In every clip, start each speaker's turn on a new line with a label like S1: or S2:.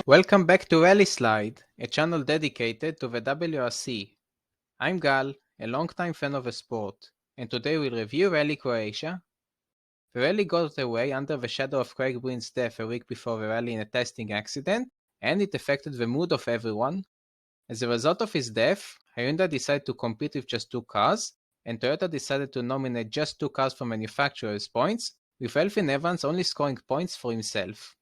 S1: Welcome back to Rally Slide, a channel dedicated to the WRC. I'm Gal, a longtime fan of the sport, and today we'll review Rally Croatia. The rally got away under the shadow of Craig Breen's death a week before the rally in a testing accident, and it affected the mood of everyone. As a result of his death, Hyundai decided to compete with just 2 cars, and Toyota decided to nominate just 2 cars for manufacturers' points, with Elfyn Evans only scoring points for himself.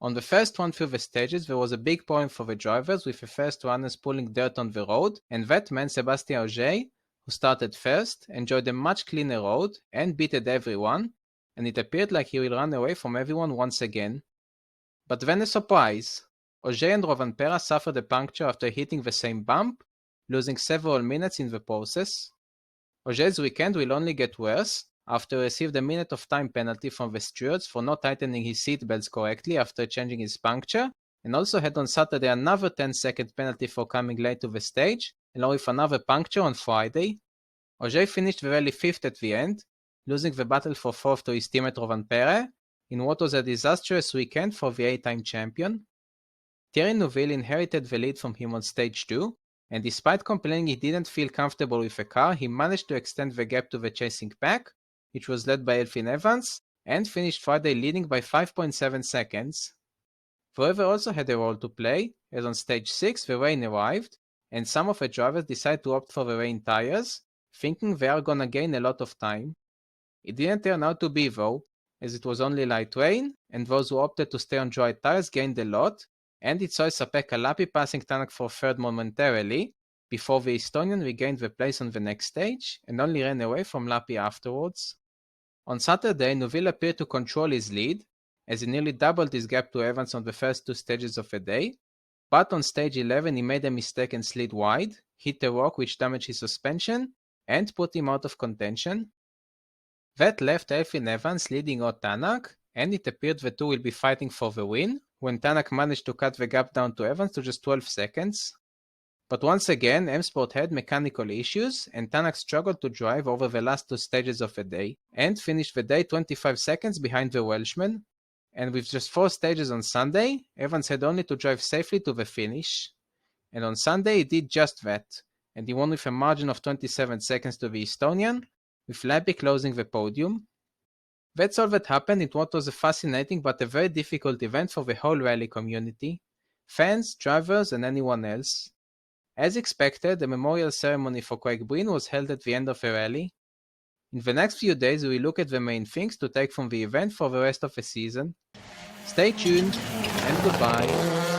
S1: On the first run through the stages, there was a big problem for the drivers, with the first runners pulling dirt on the road, and that man Sebastien Ogier, who started first, enjoyed a much cleaner road and beated everyone, and it appeared like he will run away from everyone once again. But then a surprise! Ogier and Rovanpera suffered a puncture after hitting the same bump, losing several minutes in the process. Ogier's weekend will only get worse, after he received a minute of time penalty from the stewards for not tightening his seatbelts correctly after changing his puncture, and also had on Saturday another 10-second penalty for coming late to the stage, along with another puncture on Friday. Ogier finished the rally 5th at the end, losing the battle for 4th to his teammate Rovanpera, in what was a disastrous weekend for the 8-time champion. Thierry Neuville inherited the lead from him on stage 2, and despite complaining he didn't feel comfortable with the car, he managed to extend the gap to the chasing pack, which was led by Elfyn Evans, and finished Friday leading by 5.7 seconds. The weather also had a role to play, as on stage 6 the rain arrived, and some of the drivers decided to opt for the rain tires, thinking they are gonna gain a lot of time. It didn't turn out to be though, as it was only light rain, and those who opted to stay on dry tires gained a lot, and it saw Sapeka Lappi passing Tanak for third momentarily, before the Estonian regained the place on the next stage, and only ran away from Lappi afterwards. On Saturday, Neuville appeared to control his lead, as he nearly doubled his gap to Evans on the first 2 stages of the day, but on stage 11 he made a mistake and slid wide, hit a rock which damaged his suspension, and put him out of contention. That left Elfyn Evans leading out Tanak, and it appeared the two will be fighting for the win, when Tanak managed to cut the gap down to Evans to just 12 seconds. But once again, M-Sport had mechanical issues, and Tanak struggled to drive over the last 2 stages of the day, and finished the day 25 seconds behind the Welshman. And with just 4 stages on Sunday, Evans had only to drive safely to the finish. And on Sunday he did just that, and he won with a margin of 27 seconds to the Estonian, with Lappi closing the podium. That's all that happened in what was a fascinating but a very difficult event for the whole rally community, fans, drivers, and anyone else. As expected, the memorial ceremony for Craig Breen was held at the end of the rally. In the next few days we will look at the main things to take from the event for the rest of the season. Stay tuned, and goodbye.